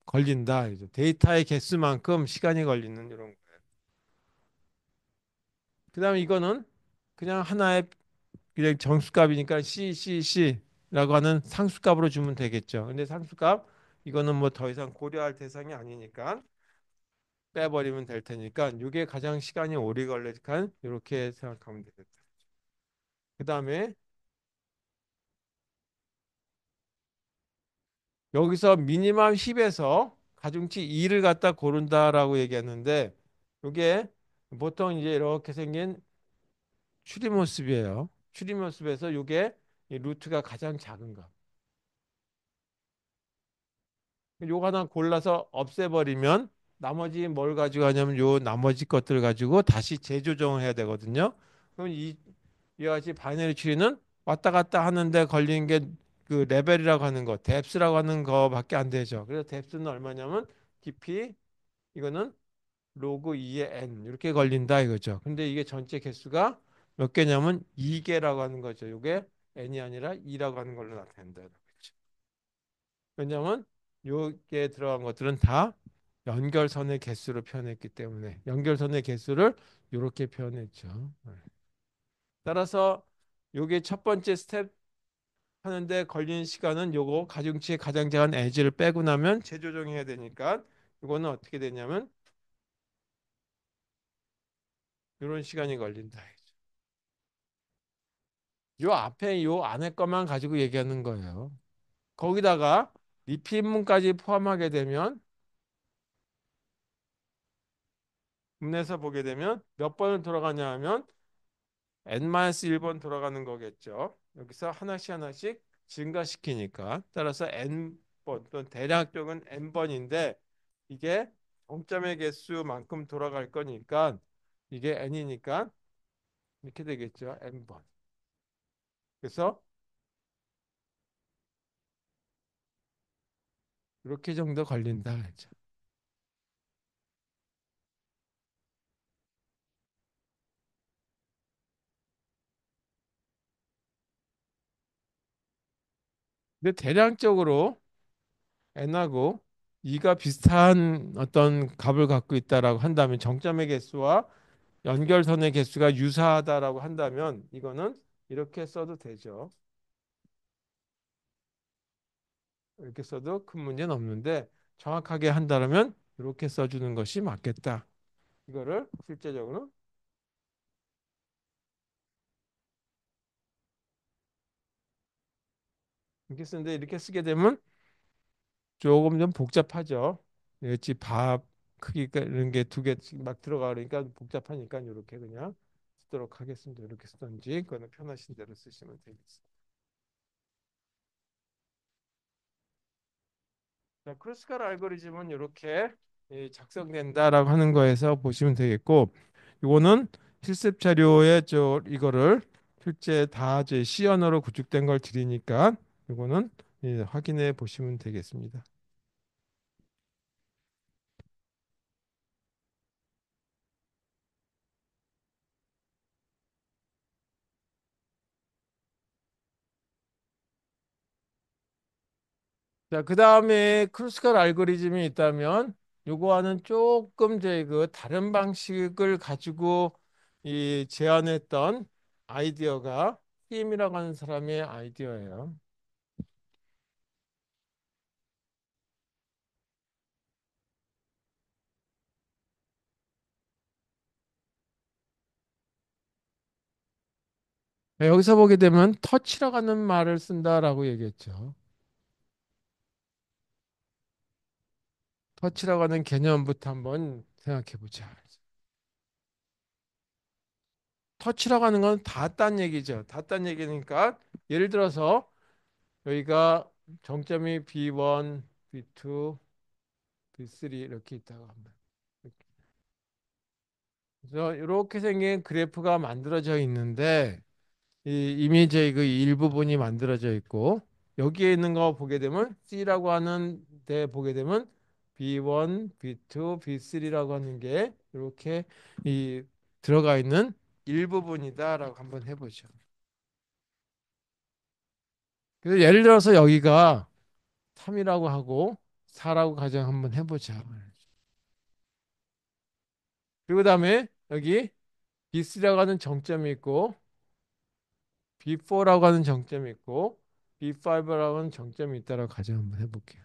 Speaker 1: 걸린다. 이제 데이터의 개수만큼 시간이 걸리는 이런 거예요. 그다음에 이거는 그냥 하나의 그냥 정수값이니까 CCC라고 하는 상수값으로 주면 되겠죠. 근데 상수값 이거는 뭐 더 이상 고려할 대상이 아니니까 빼버리면 될 테니까 이게 가장 시간이 오래 걸리니까 이렇게 생각하면 되겠다. 그 다음에 여기서 미니멈 10에서 가중치 2를 갖다 고른다라고 얘기했는데 이게 보통 이제 이렇게 생긴 추리 모습이에요. 추리 모습에서 이게 이 루트가 가장 작은 거. 요거 하나 골라서 없애버리면 나머지 뭘 가지고 하냐면 요 나머지 것들 가지고 다시 재조정을 해야 되거든요. 그럼 이와 같이 바이너리 추리는 왔다 갔다 하는데 걸리는 게 그 레벨이라고 하는 거, 뎁스라고 하는 거밖에 안 되죠. 그래서 뎁스는 얼마냐면 깊이 이거는 로그 2의 n 이렇게 걸린다 이거죠. 근데 이게 전체 개수가 몇 개냐면 2개라고 하는 거죠. 이게 n이 아니라 2라고 하는 걸로 나타낸다. 그렇죠? 왜냐하면 요게 들어간 것들은 다 연결선의 개수로 표현했기 때문에 연결선의 개수를 이렇게 표현했죠. 네. 따라서 요게 첫 번째 스텝 하는데 걸리는 시간은 요거 가중치의 가장 작은 as를 빼고 나면 재조정해야 되니까 이거는 어떻게 되냐면 이런 시간이 걸린다. 요 앞에 요 안에 것만 가지고 얘기하는 거예요. 거기다가 리필문까지 포함하게 되면 문에서 보게 되면 몇 번을 돌아가냐 하면 n-1번 돌아가는 거겠죠. 여기서 하나씩 하나씩 증가시키니까 따라서 n번 또는 대략적은 n번인데 이게 정점의 개수만큼 돌아갈 거니까 이게 n이니까 이렇게 되겠죠. n번. 그래서 이렇게 정도 걸린다 그랬죠. 근데 대략적으로 n하고 2가 비슷한 어떤 값을 갖고 있다라고 한다면 정점의 개수와 연결선의 개수가 유사하다라고 한다면 이거는 이렇게 써도 되죠. 이렇게 써도 큰 문제는 없는데 정확하게 한다면 이렇게 써주는 것이 맞겠다. 이거를 실제적으로 이렇게 쓰는데 이렇게 쓰게 되면 조금 좀 복잡하죠. 여기 밥 크기가 이런 게 두 개 막 들어가 그러니까 복잡하니까 이렇게 그냥 쓰도록 하겠습니다. 이렇게 쓰든지 그거는 편하신 대로 쓰시면 되겠습니다. 자, 크로스칼 알고리즘은 이렇게 작성된다라고 하는 거에서 보시면 되겠고, 이거는 실습 자료에 이거를 실제 다 이제 C 언어로 구축된 걸 드리니까 이거는 확인해 보시면 되겠습니다. 자, 그 다음에 크루스칼 알고리즘이 있다면 요거와는 조금 이제 그 다른 방식을 가지고 이 제안했던 아이디어가 팀이라고 하는 사람의 아이디어예요. 네, 여기서 보게 되면 터치라고 하는 말을 쓴다라고 얘기했죠. 터치라고 하는 개념부터 한번 생각해 보자. 터치라고 하는 건 닿았다는 얘기죠. 닿았다는 얘기니까 예를 들어서 여기가 정점이 B1, B2, B3 이렇게 있다고 합니다. 그래서 이렇게 생긴 그래프가 만들어져 있는데 이미 이제 그 일부분이 만들어져 있고 여기에 있는 거 보게 되면 C라고 하는 데 보게 되면 B1, B2, B3라고 하는 게 이렇게 이 들어가 있는 일부분이다라고 한번 해보죠. 그래서 예를 들어서 여기가 3이라고 하고 4라고 가정 한번 해보자. 그리고 그다음에 여기 B3라고 하는 정점이 있고 B4라고 하는 정점이 있고 B5라고 하는 정점이 있다라고 가정 한번 해볼게요.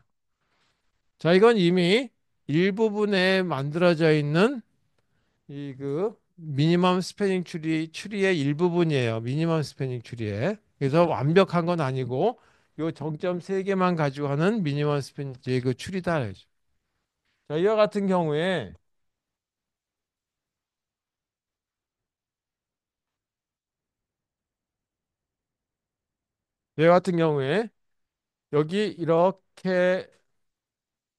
Speaker 1: 자, 이건 이미 일부분에 만들어져 있는 이 그 미니멈 스패닝 추리의 일부분이에요. 미니멈 스패닝 추리에. 그래서 완벽한 건 아니고 요 정점 세 개만 가지고 하는 미니멈 스패닝 그 추리다. 자, 이와 같은 경우에 이와 같은 경우에 여기 이렇게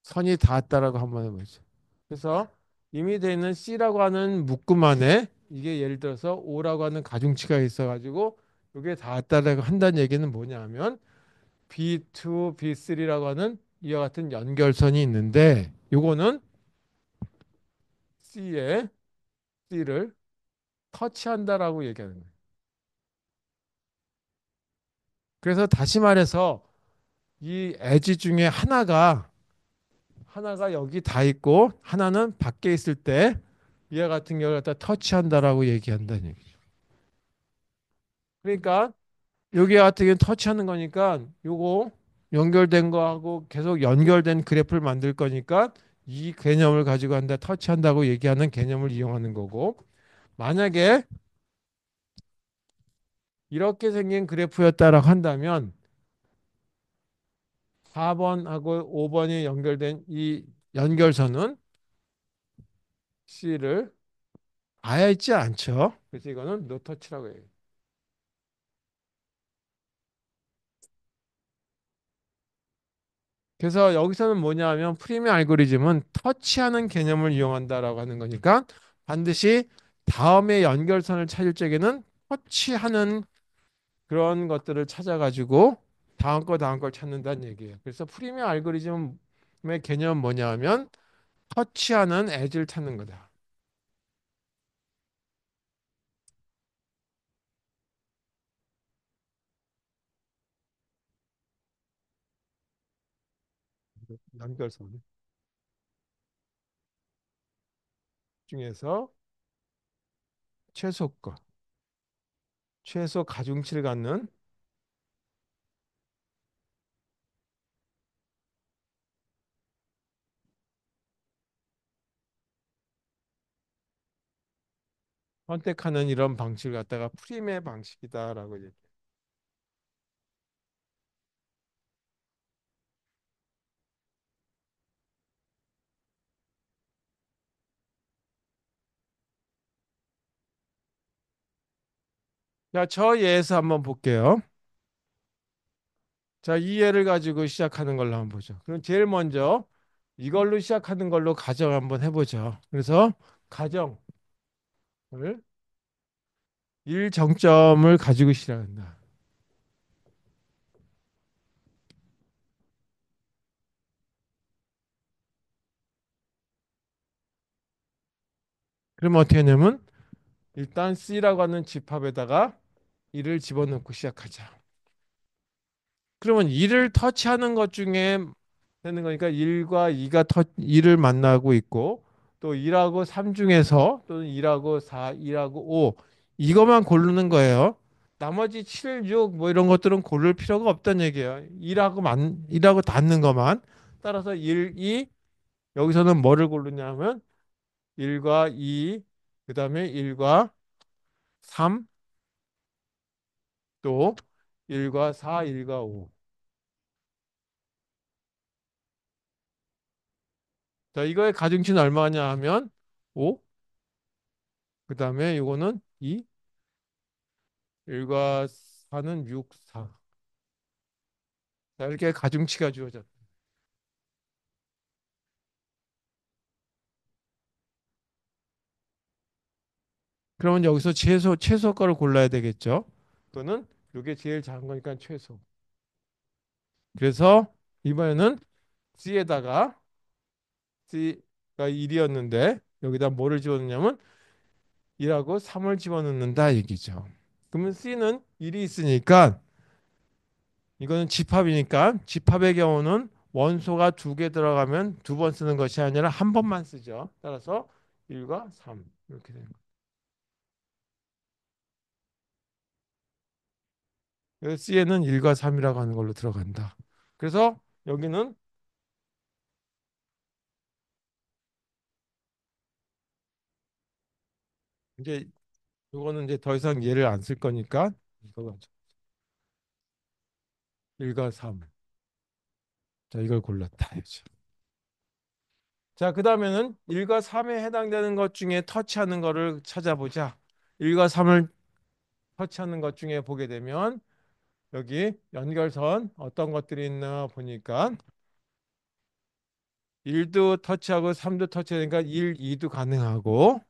Speaker 1: 선이 닿았다라고 한번 해보죠. 그래서 이미 되어 있는 C라고 하는 묶음 안에 이게 예를 들어서 O라고 하는 가중치가 있어가지고 이게 닿았다라고 한다는 얘기는 뭐냐 하면 B2, B3라고 하는 이와 같은 연결선이 있는데 요거는 C에 C를 터치한다라고 얘기하는 거예요. 그래서 다시 말해서 이 에지 중에 하나가 여기 다 있고 하나는 밖에 있을 때 얘 같은 경우를 갖다 터치한다라고 얘기한다는 얘기죠. 그러니까 여기 같은 경우 터치하는 거니까 요거 연결된 거하고 계속 연결된 그래프를 만들 거니까 이 개념을 가지고 한다 터치한다고 얘기하는 개념을 이용하는 거고 만약에 이렇게 생긴 그래프였다라고 한다면 4번하고 5번이 연결된 이 연결선은 C를 아예 있지 않죠. 그래서 이거는 노터치라고 해요. 그래서 여기서는 뭐냐면 프리미 알고리즘은 터치하는 개념을 이용한다라고 하는 거니까 반드시 다음에 연결선을 찾을 적에는 터치하는 그런 것들을 찾아가지고 다음 걸 찾는다는 얘기예요. 그래서 프리미 알고리즘의 개념은 뭐냐면 터치하는 엣지를 찾는 거다. 연결선 중에서 최소가, 최소 가중치를 갖는 선택하는 이런 방식을 갖다가 프림의 방식이다라고 얘기해요. 자, 저 예에서 한번 볼게요. 자, 이 예를 가지고 시작하는 걸로 한번 보죠. 그럼 제일 먼저 이걸로 시작하는 걸로 가정 한번 해보죠. 그래서 가정을 1정점을 가지고 시작한다. 그러면 어떻게 하냐면 일단 C라고 하는 집합에다가 1을 집어넣고 시작하자. 그러면 1을 터치하는 것 중에 되는 거니까 1과 2가 1을 만나고 있고 또 1하고 3 중에서 또는 1하고 4, 1하고 5 이것만 고르는 거예요. 나머지 7, 6 뭐 이런 것들은 고를 필요가 없다는 얘기예요. 1하고 닿는 것만. 따라서 1, 2 여기서는 뭐를 고르냐면 1과 2 그다음에 1과 3 또 1과 4, 1과 5. 자, 이거의 가중치는 얼마냐 하면 5 그다음에 이거는 2 1과 4는 6, 4. 자, 이렇게 가중치가 주어졌다. 그러면 여기서 최소 거를 골라야 되겠죠. 또는 이게 제일 작은 거니까 최소. 그래서 이번에는 C에다가 C가 1이었는데 여기다 뭐를 집어넣냐면 1하고 3을 집어넣는다 얘기죠. 그러면 C는 1이 있으니까 이거는 집합이니까 집합의 경우는 원소가 두 개 들어가면 두 번 쓰는 것이 아니라 한 번만 쓰죠. 따라서 1과 3 이렇게 되는 거예요. 그래서 C에는 1과 3이라고 하는 걸로 들어간다. 그래서 여기는 이제 이거는 이제 더 이상 얘를 안 쓸 거니까 이거 1과 3. 자, 이걸 골랐다. 이죠. 자, 그다음에는 1과 3에 해당되는 것 중에 터치하는 거를 찾아보자. 1과 3을 터치하는 것 중에 보게 되면 여기 연결선 어떤 것들이 있나 보니까 1도 터치하고 3도 터치하니까 1, 2도 가능하고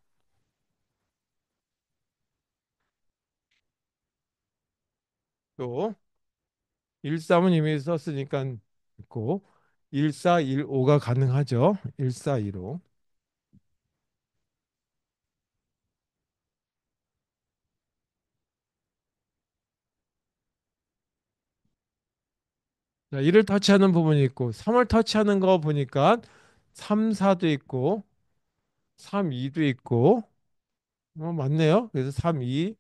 Speaker 1: 또 1, 3은 이미 썼으니까 있고 1, 4, 1, 5가 가능하죠. 1, 4, 1, 5. 자, 1을 터치하는 부분이 있고 3을 터치하는 거 보니까 3, 4도 있고 3, 2도 있고 맞네요. 그래서 3, 2,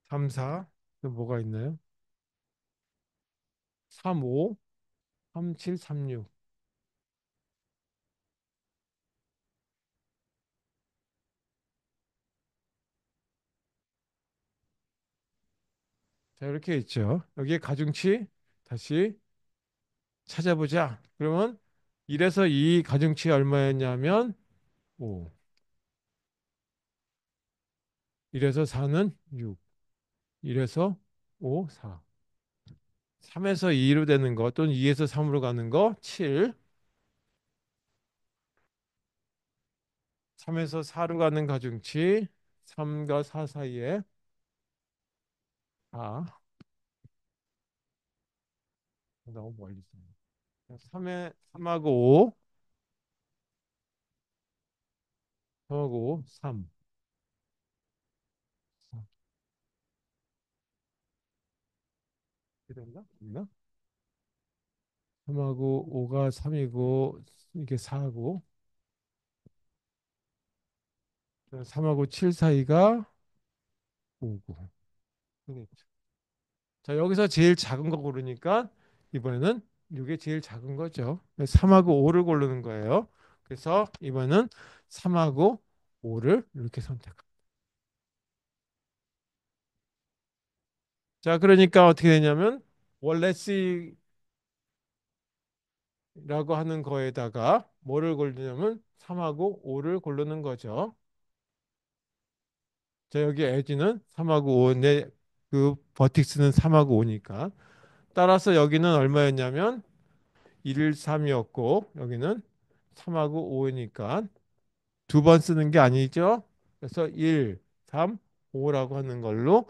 Speaker 1: 3, 4. 또 뭐가 있나요? 3, 5, 3, 7, 3, 6. 자, 이렇게 있죠. 여기에 가중치 다시 찾아보자. 그러면 1에서 2 가중치 얼마였냐면 5. 1에서 4는 6. 1에서 5, 4. 3에서 2로 되는 거 또는 2에서 3으로 가는 거 7. 3에서 4로 가는 가중치 3과 4 사이에 4. 너무 멀리 있어. 3에 3하고 5, 3하고 5, 3. 이렇게 됐나? 있나? 3하고 5가 3이고 이게 4하고 3하고 7 사이가 5고. 자, 여기서 제일 작은 거 고르니까 이번에는 이게 제일 작은 거죠. 3하고 5를 고르는 거예요. 그래서 이번에는 3하고 5를 이렇게 선택합니다. 자, 그러니까 어떻게 되냐면 원래 C라고 하는 거에다가 뭐를 고르냐면 3하고 5를 고르는 거죠. 자, 여기 에지는 3하고 5인데 그 버틱스는 3하고 5니까 따라서 여기는 얼마였냐면 1, 3이었고 여기는 3하고 5이니까 두 번 쓰는 게 아니죠. 그래서 1, 3, 5라고 하는 걸로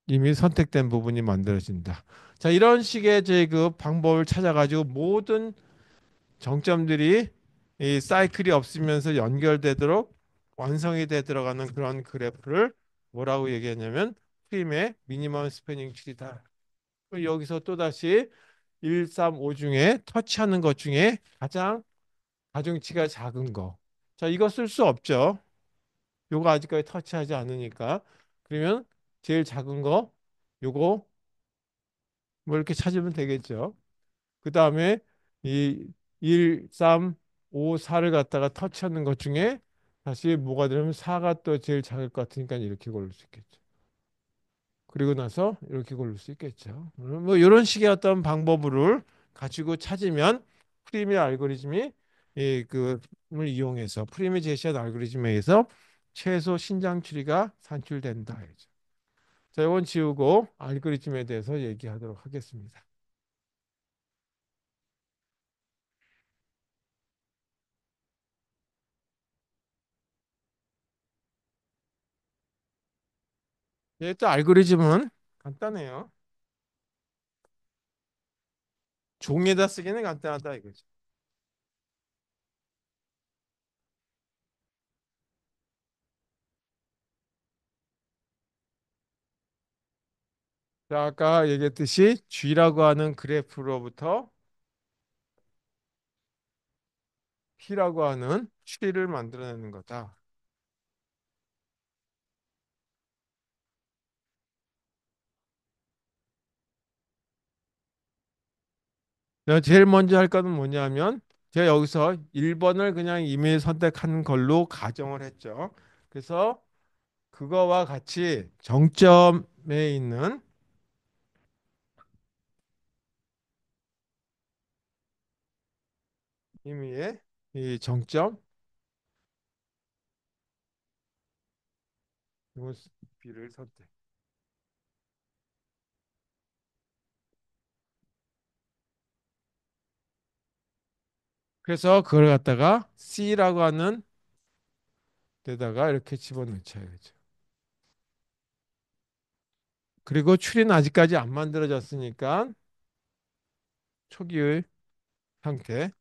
Speaker 1: 이미 선택된 부분이 만들어진다. 자, 이런 식의 제 그 방법을 찾아가지고 모든 정점들이 이 사이클이 없으면서 연결되도록 완성이 돼 들어가는 그런 그래프를 뭐라고 얘기하냐면 프림의 미니멈 스패닝 트리다. 여기서 또다시 1, 3, 5 중에 터치하는 것 중에 가장 가중치가 작은 거. 자, 이거 쓸 수 없죠. 요거 아직까지 터치하지 않으니까. 그러면 제일 작은 거 요거 뭐 이렇게 찾으면 되겠죠. 그 다음에 이 1, 3, 5, 4를 갖다가 터치하는 것 중에 다시 뭐가 되냐면 4가 또 제일 작을 것 같으니까 이렇게 고를 수 있겠죠. 그리고 나서 이렇게 고를 수 있겠죠. 뭐 이런 식의 어떤 방법을 가지고 찾으면 프림의 알고리즘이 이 그을 이용해서 프림이 제시한 알고리즘에 의해서 최소 신장 추리가 산출된다. 자, 이건 지우고 알고리즘에 대해서 얘기하도록 하겠습니다. 예, 또 알고리즘은 간단해요. 종이에다 쓰기는 간단하다 이거죠. 자, 아까 얘기했듯이 G라고 하는 그래프로부터 P라고 하는 추리를 만들어내는 거다. 제가 제일 먼저 할 거는 뭐냐면 제가 여기서 1번을 그냥 이미 선택한 걸로 가정을 했죠. 그래서 그거와 같이 정점에 있는 의미의 이 정점 이건 B를 선택. 그래서 그걸 갖다가 C라고 하는 데다가 이렇게 집어넣자야죠. 그리고 추리는 아직까지 안 만들어졌으니까 초기의 상태.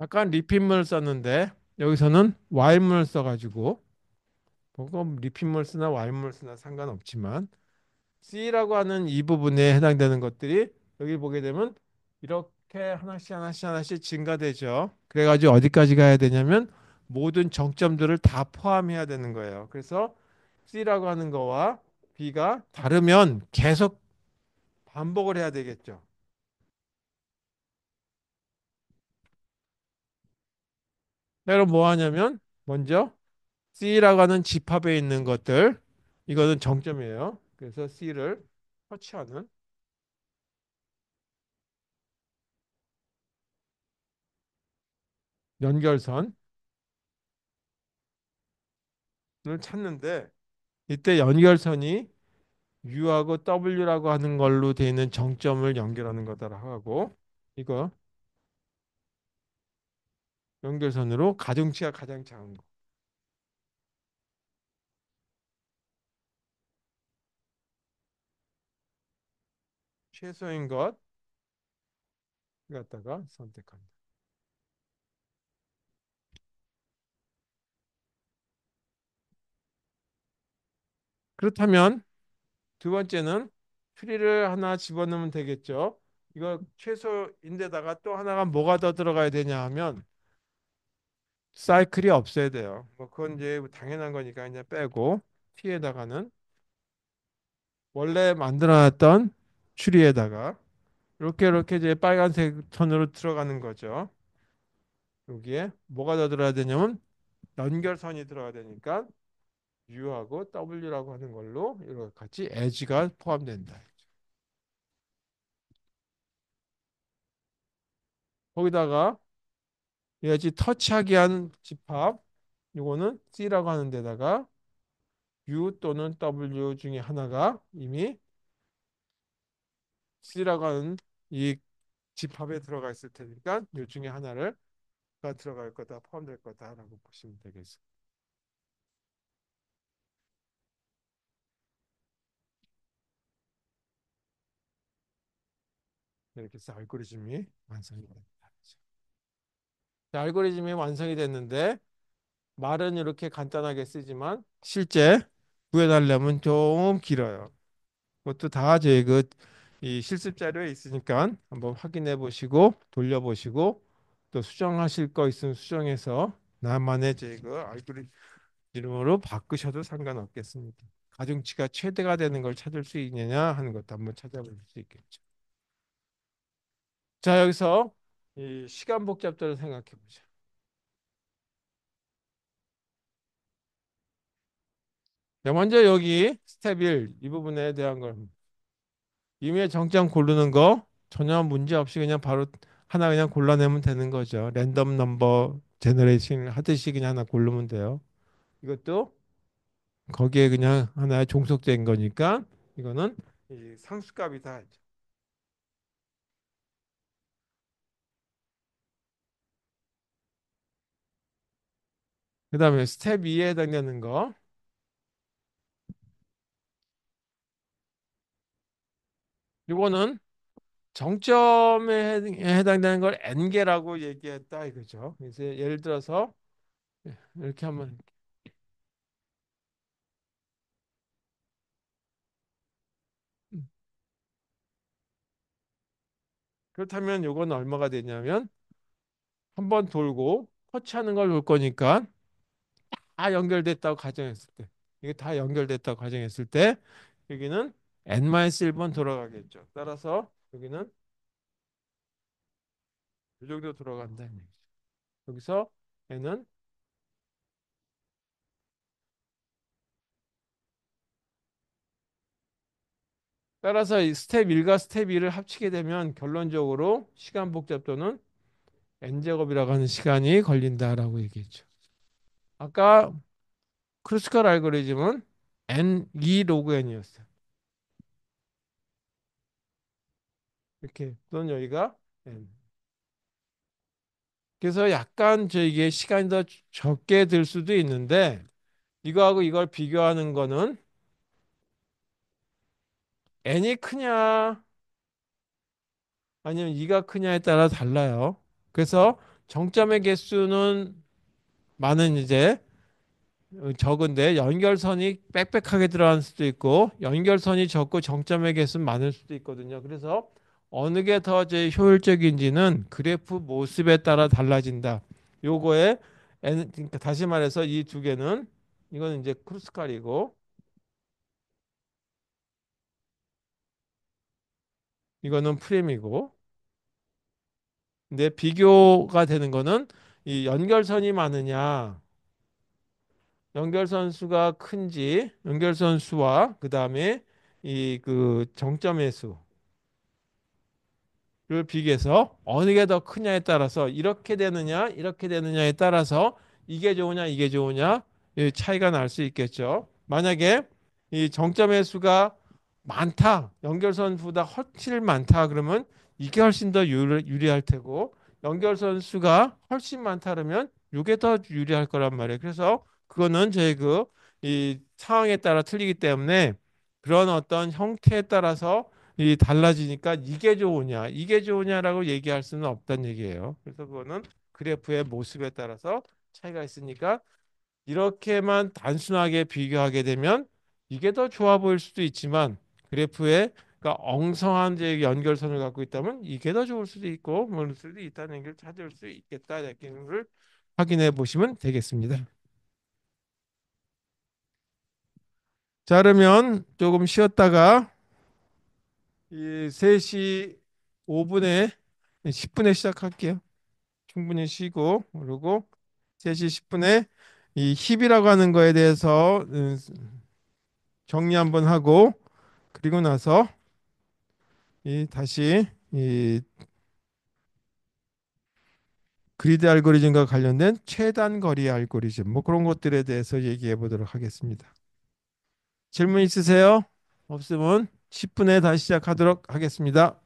Speaker 1: 아까 리필문을 썼는데 여기서는 와일문을 써가지고 뭐가 리필문을 쓰나 와일문을 쓰나 상관없지만 C라고 하는 이 부분에 해당되는 것들이 여기 보게 되면 이렇게 하나씩 하나씩 하나씩 증가되죠. 그래가지고 어디까지 가야 되냐면 모든 정점들을 다 포함해야 되는 거예요. 그래서 C라고 하는 거와 B가 다르면 계속 반복을 해야 되겠죠. 그럼 뭐 하냐면 먼저 C라고 하는 집합에 있는 것들 이거는 정점이에요. 그래서 C를 터치하는 연결선을 찾는데 이때 연결선이 U하고 W라고 하는 걸로 되어 있는 정점을 연결하는 거다라 하고 이거 연결선으로 가중치가 가장 작은 거 최소인 것 갖다가 선택합니다. 그렇다면 두 번째는 트리를 하나 집어넣으면 되겠죠. 이거 최소인데다가 또 하나가 뭐가 더 들어가야 되냐 하면 사이클이 없어야 돼요. 뭐 그건 이제 당연한 거니까 이제 빼고 T에다가는 원래 만들어놨던 추리에다가 이렇게 이렇게 이제 빨간색 톤으로 들어가는 거죠. 여기에 뭐가 더 들어야 되냐면 연결선이 들어가야 되니까 U하고 W라고 하는 걸로 이렇게 같이 edge가 포함된다. 거기다가 edge 터치하게 한 집합 요거는 C라고 하는 데다가 U 또는 W 중에 하나가 이미 C라고 하는 이 집합에 들어가 있을 테니까 이 중에 하나를 가 들어갈 거다 포함될 거다라고 보시면 되겠습니다. 이렇게 해서 알고리즘이 완성이 됩니다. 자, 알고리즘이 완성이 됐는데 말은 이렇게 간단하게 쓰지만 실제 구해달라면 좀 길어요. 그것도 다 저희 이 실습 자료에 있으니까 한번 확인해 보시고 돌려보시고 또 수정하실 거 있으면 수정해서 나만의 저희 알고리즘으로 바꾸셔도 상관없겠습니다. 가중치가 최대가 되는 걸 찾을 수 있느냐 하는 것도 한번 찾아볼 수 있겠죠. 자, 여기서 이 시간 복잡도를 생각해 보죠. 자, 먼저 여기 스텝 1, 이 부분에 대한 걸 임의 정장 고르는 거 전혀 문제 없이 그냥 바로 하나 그냥 골라내면 되는 거죠. 랜덤 넘버 제너레이션 하듯이 그냥 하나 고르면 돼요. 이것도 거기에 그냥 하나의 종속된 거니까 이거는 이 상수값이다. 그다음에 스텝 2에 해당되는 거 이거는 정점에 해당되는 걸 n개라고 얘기했다 이거죠. 그래서 예를 들어서 이렇게 한번 그렇다면 요건 얼마가 되냐면 한 번 돌고 터치하는 걸 볼 거니까 다 연결됐다고 가정했을 때 이게 다 연결됐다고 가정했을 때 여기는 n-1번 돌아가겠죠. 따라서 여기는 이 정도 돌아간다는 얘기죠. 여기서 n은 따라서 이 스텝 1과 스텝 2를 합치게 되면 결론적으로 시간 복잡도는 n제곱이라고 하는 시간이 걸린다라고 얘기했죠. 아까 크루스칼 알고리즘은 n2 로그 n이었어요. 이렇게 또는 여기가 n. 그래서 약간 저에게 시간이 더 적게 들 수도 있는데 이거하고 이걸 비교하는 거는 n이 크냐 아니면 2가 크냐에 따라 달라요. 그래서 정점의 개수는 많은 이제 적은데 연결선이 빽빽하게 들어갈 수도 있고 연결선이 적고 정점의 개수는 많을 수도 있거든요. 그래서 어느 게 더 이제 효율적인지는 그래프 모습에 따라 달라진다. 요거에 그러니까 다시 말해서 이 두 개는 이거는 이제 크루스칼이고 이거는 프림이고 근데 비교가 되는 거는 이 연결선이 많으냐 연결선 수가 큰지 연결선 수와 그다음에 이 그 정점의 수를 비교해서 어느 게 더 크냐에 따라서 이렇게 되느냐 이렇게 되느냐에 따라서 이게 좋으냐 이게 좋으냐 이 차이가 날 수 있겠죠. 만약에 이 정점의 수가 많다 연결선보다 훨씬 많다 그러면 이게 훨씬 더 유리할 테고 연결선 수가 훨씬 많다 그러면 이게 더 유리할 거란 말이에요. 그래서 그거는 저희 그 이 상황에 따라 틀리기 때문에 그런 어떤 형태에 따라서 이 달라지니까 이게 좋으냐 이게 좋으냐라고 얘기할 수는 없다는 얘기예요. 그래서 그거는 그래프의 모습에 따라서 차이가 있으니까 이렇게만 단순하게 비교하게 되면 이게 더 좋아 보일 수도 있지만 그래프에 그러니까 엉성한 이제 연결선을 갖고 있다면 이게 더 좋을 수도 있고 모를 수도 있다는 걸 찾을 수 있겠다 이렇게 걸 확인해 보시면 되겠습니다. 자 그러면 조금 쉬었다가 이 3시 5분에 10분에 시작할게요. 충분히 쉬고 그리고 3시 10분에 이 힙이라고 하는 거에 대해서 정리 한번 하고 그리고 나서 이 다시 이 그리드 알고리즘과 관련된 최단 거리 알고리즘 뭐 그런 것들에 대해서 얘기해 보도록 하겠습니다. 질문 있으세요? 없으면 10분에 다시 시작하도록 하겠습니다.